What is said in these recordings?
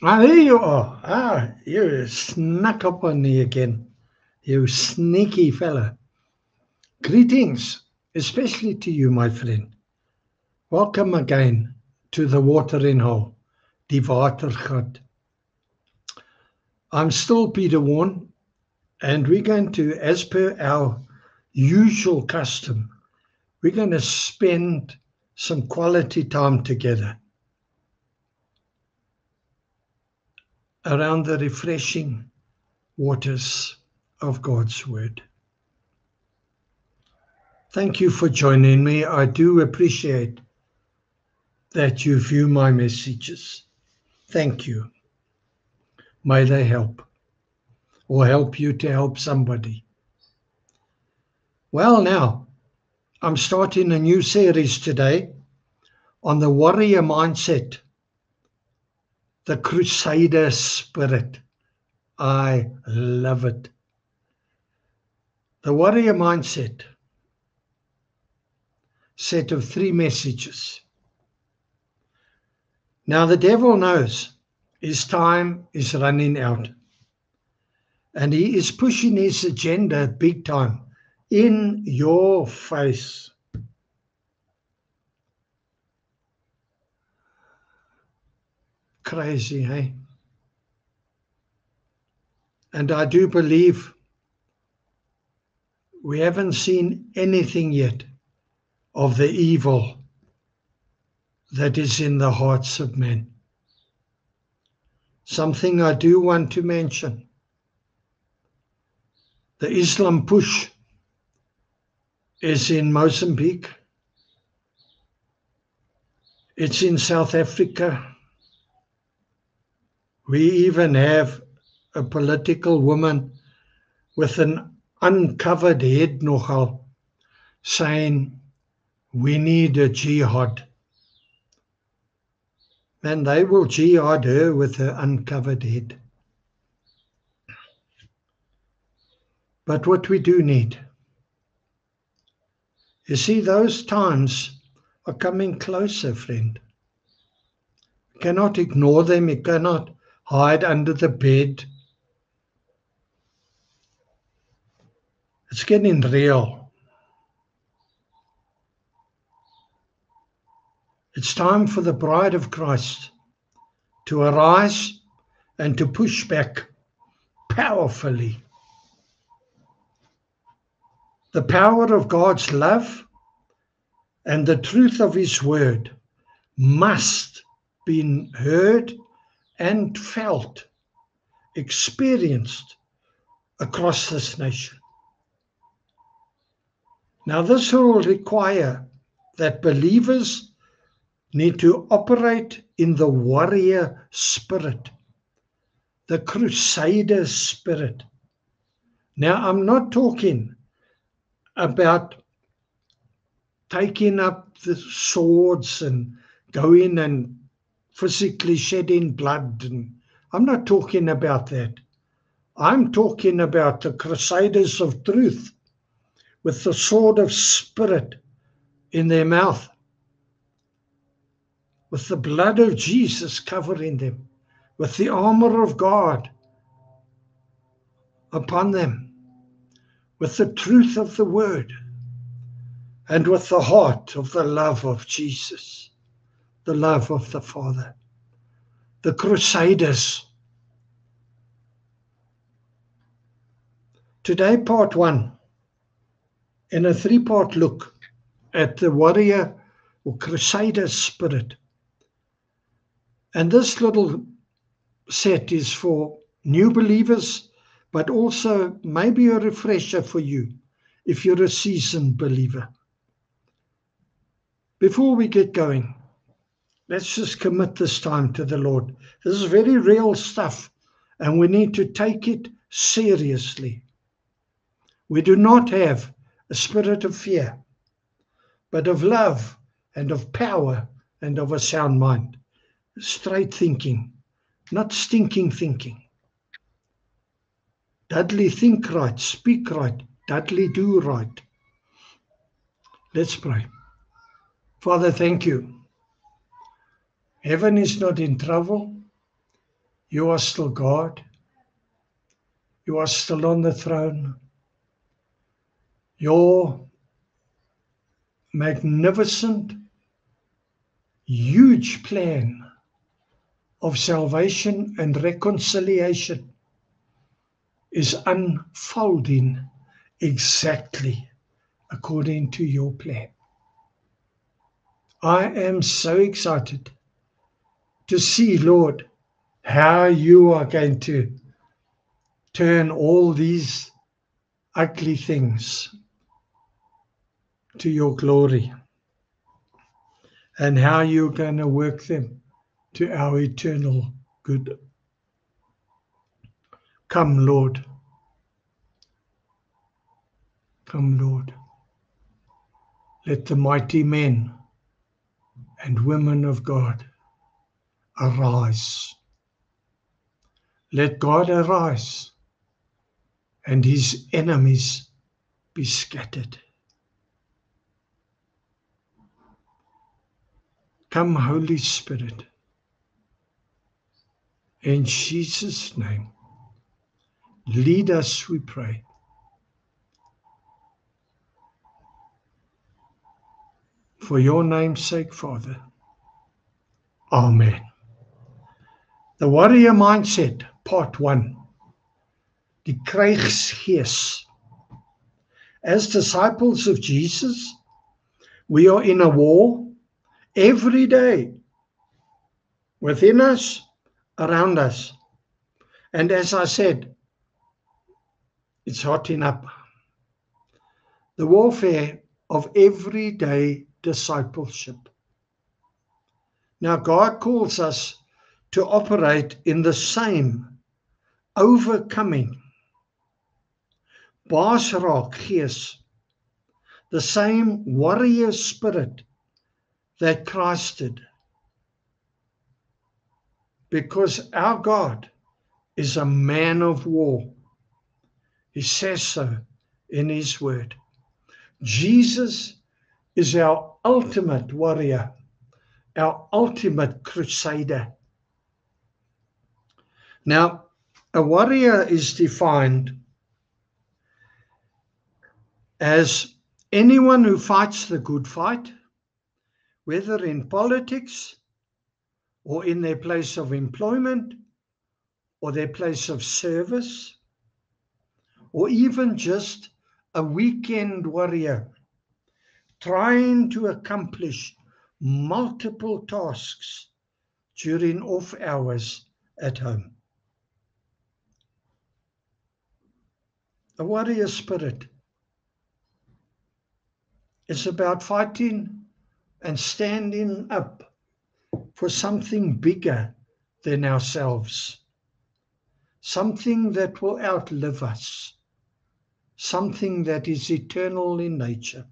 Ah, there you are. Ah, you snuck up on me again. You sneaky fella. Greetings, especially to you, my friend. Welcome again to the watering hole, Die Watergat. I'm still Peter Warren, and we're going to, as per our usual custom, we're going to spend some quality time together around the refreshing waters of God's Word. Thank you for joining me. I do appreciate that you view my messages. Thank you. May they help or help you to help somebody. Well, now, I'm starting a new series today on the warrior mindset, the crusader spirit. I love it. The warrior mindset, set of 3 messages. Now, the devil knows his time is running out, and he is pushing his agenda big time in your face. Crazy, hey? And I do believe we haven't seen anything yet of the evil that is in the hearts of men. Something I do want to mention. The Islam push is in Mozambique. It's in South Africa. We even have a political woman with an uncovered head nogal saying, we need a jihad. And they will jihad her with her uncovered head. But what we do need, you see, those times are coming closer, friend. You cannot ignore them. You cannot hide under the bed. It's getting real. It's time for the bride of Christ to arise and to push back powerfully. The power of God's love and the truth of His word must be heard and felt, experienced across this nation. Now, this will require that believers need to operate in the warrior spirit, the crusader spirit. Now, I'm not talking about taking up the swords and going and physically shedding blood. And I'm not talking about that. I'm talking about the crusaders of truth with the sword of spirit in their mouth, with the blood of Jesus covering them, with the armor of God upon them, with the truth of the word, and with the heart of the love of Jesus, the love of the Father. The crusaders. Today, part 1, in a 3-part look at the warrior or crusader spirit. And this little set is for new believers, but also maybe a refresher for you if you're a seasoned believer. Before we get going, let's just commit this time to the Lord. This is very real stuff, and we need to take it seriously. We do not have a spirit of fear, but of love and of power and of a sound mind. Straight thinking, not stinking thinking. Dudley, think right, speak right. Dudley, do right. Let's pray. Father, thank you. Heaven is not in trouble. You are still God. You are still on the throne. Your magnificent, huge plan of salvation and reconciliation is unfolding exactly according to your plan. I am so excited to see, Lord, how you are going to turn all these ugly things to your glory, and how you're going to work them to our eternal good. Come, Lord. Come, Lord. Let the mighty men and women of God arise. Let God arise and his enemies be scattered. Come, Holy Spirit. In Jesus' name, lead us, we pray. For your name's sake, Father. Amen. The Warrior Mindset, Part 1. Die Krygsgees. As disciples of Jesus, we are in a war every day, within us, around us. And as I said, it's hotting up. The warfare of everyday discipleship. Now, God calls us to operate in the same overcoming, baasraak gees, the same warrior spirit that Christ did. Because our God is a man of war. He says so in his word. Jesus is our ultimate warrior, our ultimate crusader. Now, a warrior is defined as anyone who fights the good fight, whether in politics or in their place of employment or their place of service, or even just a weekend warrior trying to accomplish multiple tasks during off hours at home. A warrior spirit is about fighting and standing up for something bigger than ourselves, something that will outlive us, something that is eternal in nature.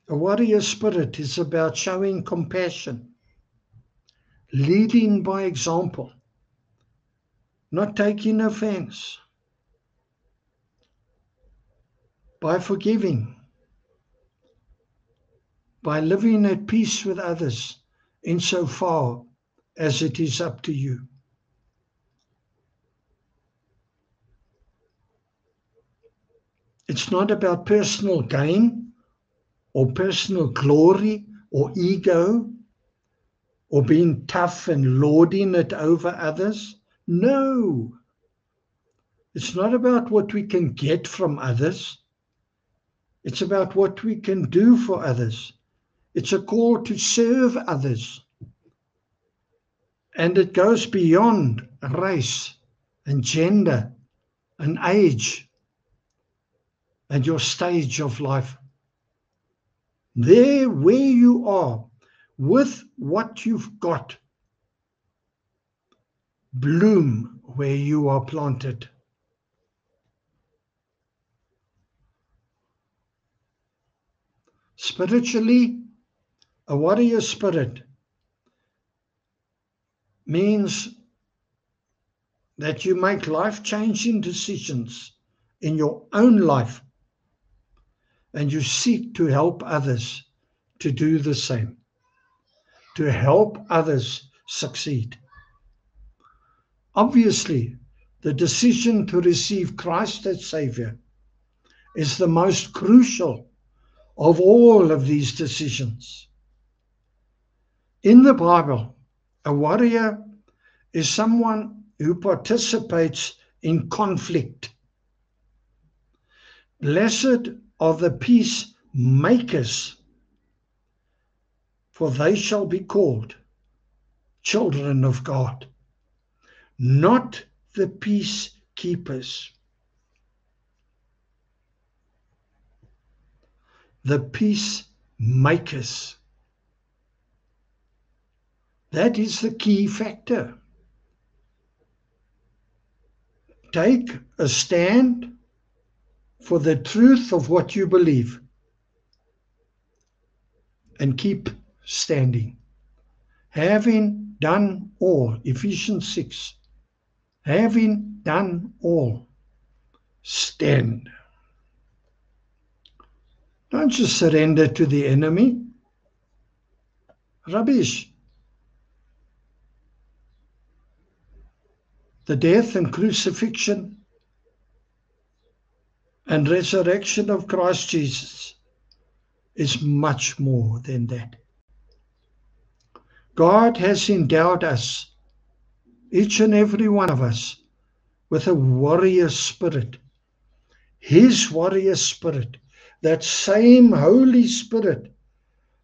A warrior spirit is about showing compassion, leading by example, not taking offense, by forgiving, by living at peace with others insofar as it is up to you. It's not about personal gain or personal glory or ego or being tough and lording it over others. No. It's not about what we can get from others. It's about what we can do for others. It's a call to serve others. And it goes beyond race and gender and age and your stage of life. There where you are, with what you've got, bloom where you are planted. Spiritually, a warrior spirit means that you make life-changing decisions in your own life and you seek to help others to do the same. to help others succeed. Obviously, the decision to receive Christ as Savior is the most crucial of all of these decisions. In the Bible, a warrior is someone who participates in conflict. Blessed are the peacemakers, for they shall be called children of God, not the peacekeepers. The peacemakers. That is the key factor. Take a stand for the truth of what you believe and keep standing. Having done all, Ephesians 6, having done all, stand. Don't just surrender to the enemy. Rubbish. The death and crucifixion and resurrection of Christ Jesus is much more than that. God has endowed us, each and every one of us, with a warrior spirit. His warrior spirit, that same Holy Spirit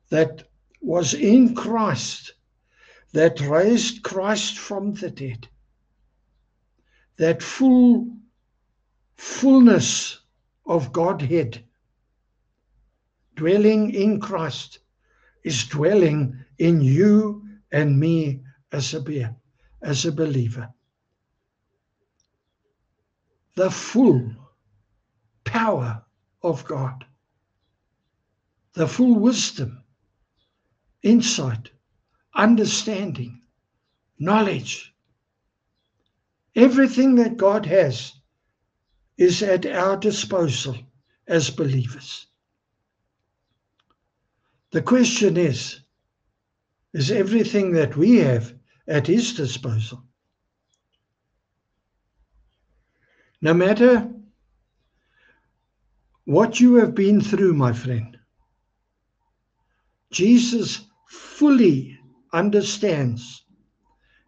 that was in Christ, that raised Christ from the dead, that fullness of Godhead dwelling in Christ is dwelling in you and me as a believer. The full power of God, the full wisdom, insight, understanding, knowledge, everything that God has is at our disposal as believers. The question is everything that we have at His disposal? No matter what you have been through, my friend, Jesus fully understands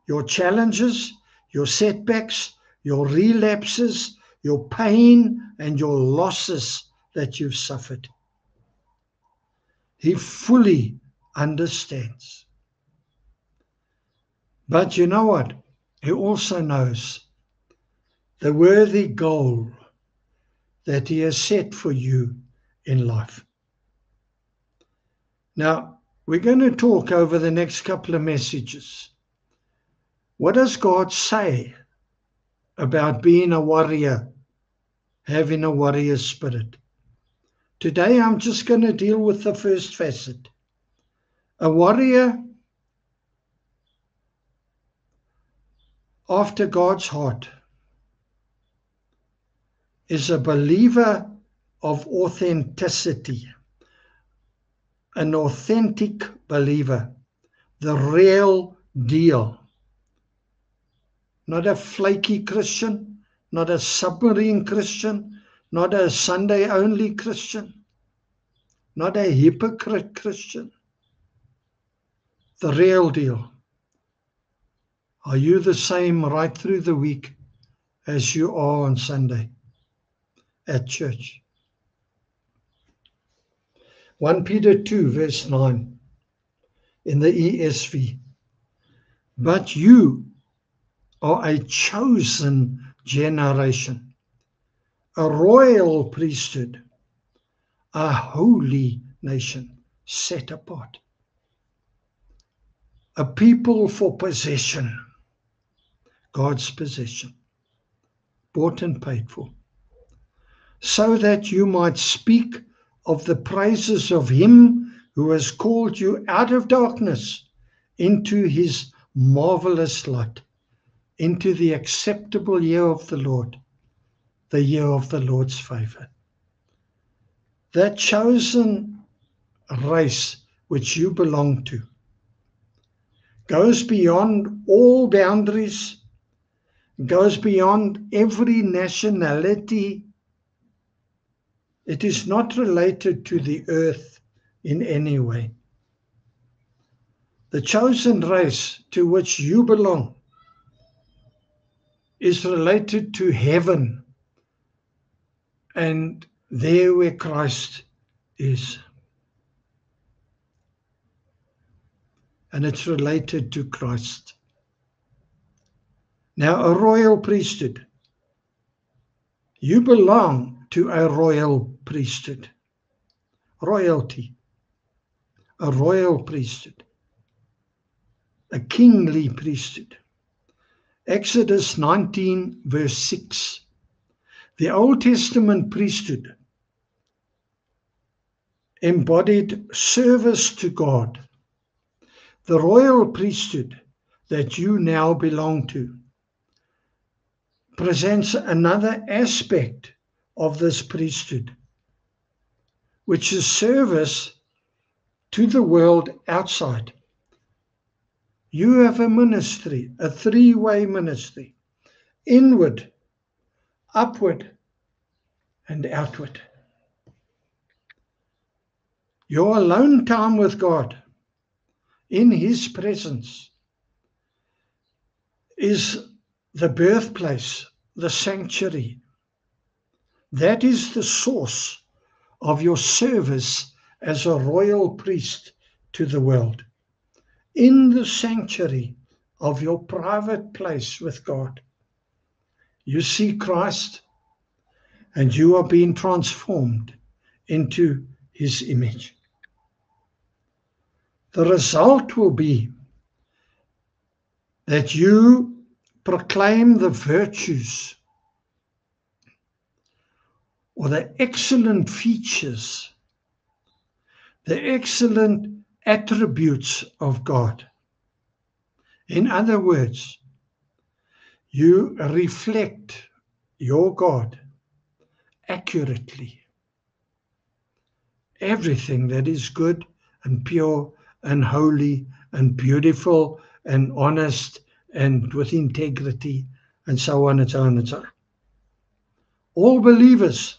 your challenges, your setbacks, your relapses, your pain, and your losses that you've suffered. He fully understands. But you know what? He also knows the worthy goal that He has set for you in life. Now, we're going to talk over the next couple of messages. What does God say about being a warrior, having a warrior spirit? Today, I'm just going to deal with the first facet. A warrior after God's heart is a believer of authenticity, an authentic believer, the real deal. Not a flaky Christian, not a submarine Christian, not a Sunday-only Christian, not a hypocrite Christian. The real deal. Are you the same right through the week as you are on Sunday at church? 1 Peter 2 verse 9 in the ESV. But you are a chosen generation, a royal priesthood, a holy nation set apart, a people for possession, God's possession, bought and paid for, so that you might speak of the praises of Him who has called you out of darkness into His marvelous light, into the acceptable year of the Lord, the year of the Lord's favor. That chosen race which you belong to, goes beyond all boundaries, goes beyond every nationality. It is not related to the earth in any way. The chosen race to which you belong is related to heaven and there where Christ is. And it's related to Christ. Now, a royal priesthood. You belong to a royal priesthood. Royalty. A royal priesthood. A kingly priesthood. Exodus 19 verse 6. The Old Testament priesthood embodied service to God. The royal priesthood that you now belong to presents another aspect of this priesthood, which is service to the world outside. You have a ministry, a three-way ministry: inward, upward, and outward. Your alone time with God in His presence is the birthplace, the sanctuary. That is the source of your service as a royal priest to the world. In the sanctuary of your private place with God, you see Christ and you are being transformed into His image. The result will be that you proclaim the virtues or the excellent features, the excellent attributes of God. In other words, you reflect your God accurately. Everything that is good and pure and holy and beautiful and honest and with integrity and so on and so on and so on. All believers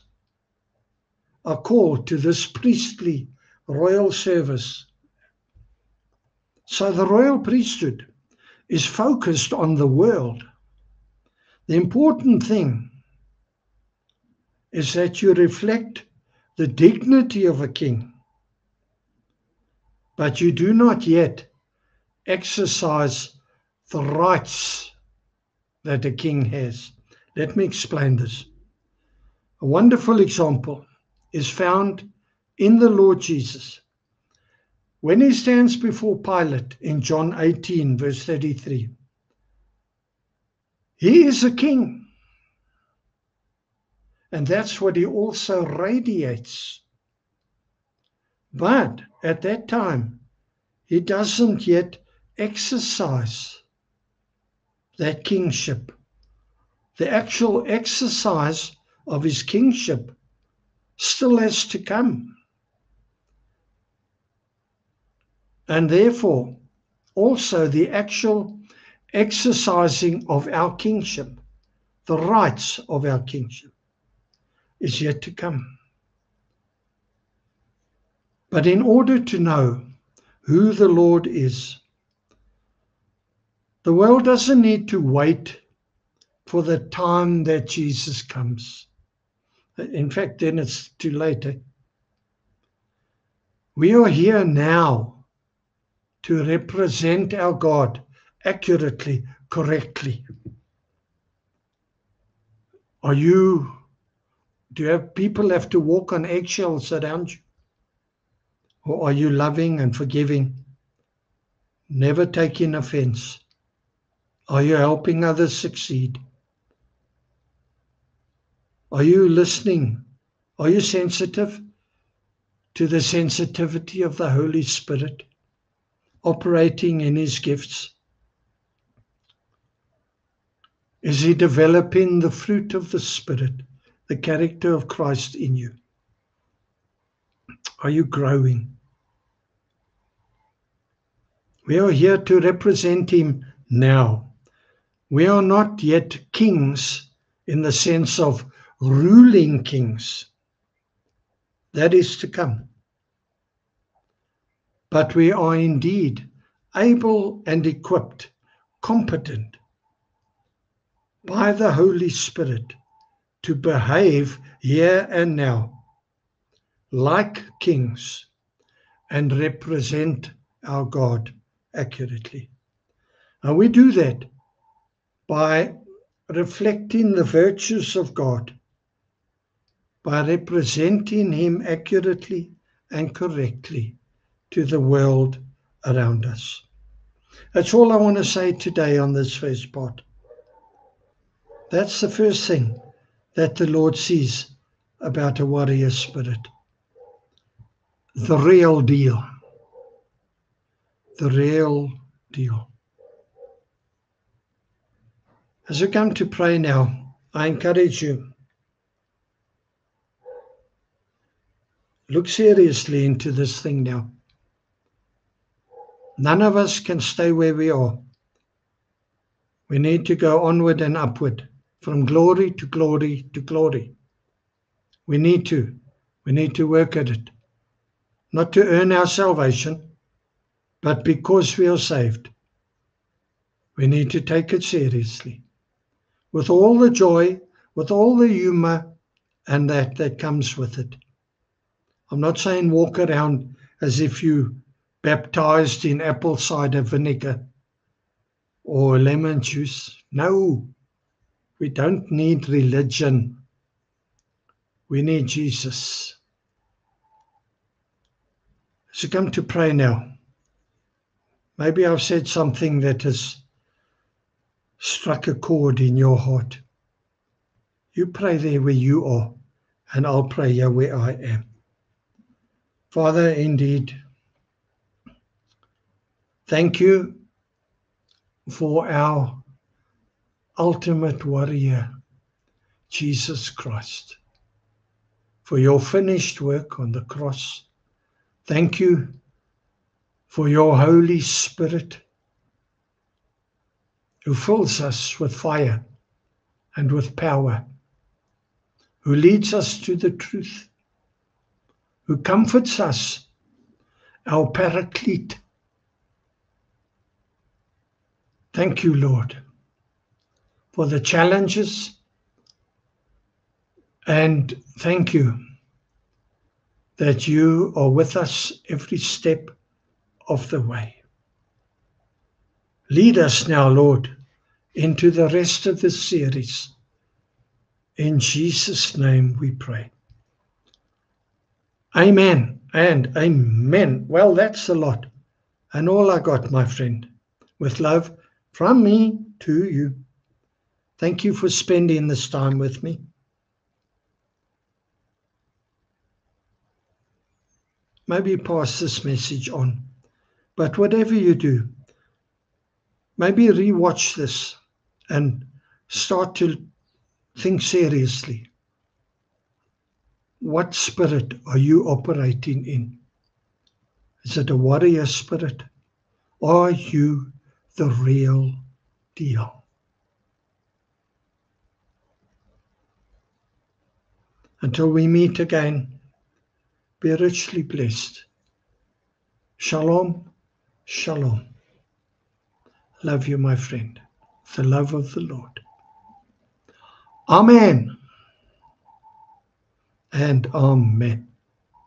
are called to this priestly royal service. So the royal priesthood is focused on the world. The important thing is that you reflect the dignity of a king, but you do not yet exercise the rights that a king has. Let me explain this. A wonderful example is found in the Lord Jesus. When He stands before Pilate in John 18 verse 33, He is a king. And that's what He also radiates. But at that time, He doesn't yet exercise that kingship. The actual exercise of His kingship still has to come. And therefore, also the actual exercising of our kingship, the rights of our kingship, is yet to come. But in order to know who the Lord is, the world doesn't need to wait for the time that Jesus comes. In fact, then it's too late. We are here now to represent our God accurately, correctly. Do you have people have to walk on eggshells around you? Or are you loving and forgiving, never taking offense? Are you helping others succeed? Are you listening? Are you sensitive to the sensitivity of the Holy Spirit operating in His gifts? Is He developing the fruit of the Spirit, the character of Christ in you? Are you growing? We are here to represent him now. We are not yet kings in the sense of ruling kings. That is to come. But we are indeed able and equipped, competent by the Holy Spirit to behave here and now like kings and represent our God accurately. And we do that by reflecting the virtues of God, by representing him accurately and correctly to the world around us. That's all I want to say today on this first part. That's the first thing that the Lord sees about a warrior spirit. The real deal. The real deal. As we come to pray now, I encourage you, look seriously into this thing now. None of us can stay where we are. We need to go onward and upward, from glory to glory to glory. We need to work at it. Not to earn our salvation, but because we are saved. We need to take it seriously. With all the joy, with all the humor, and that comes with it. I'm not saying walk around as if you baptized in apple cider vinegar or lemon juice. No, we don't need religion. We need Jesus. So come to pray now. Maybe I've said something that has struck a chord in your heart. You pray there where you are, and I'll pray here where I am. Father, indeed, thank you for our ultimate warrior, Jesus Christ, for your finished work on the cross. Thank you for your Holy Spirit who fills us with fire and with power, who leads us to the truth, who comforts us, our paraclete. Thank you, Lord, for the challenges, and thank you that you are with us every step of the way. Lead us now, Lord, into the rest of this series. In Jesus' name we pray. Amen and amen. Well, that's a lot. And all I got, my friend, with love from me to you. Thank you for spending this time with me. Maybe pass this message on. But whatever you do, maybe rewatch this and start to think seriously. What spirit are you operating in? Is it a warrior spirit? Are you the real deal? Until we meet again, be richly blessed. Shalom, shalom. Love you, my friend. The love of the Lord. Amen and amen.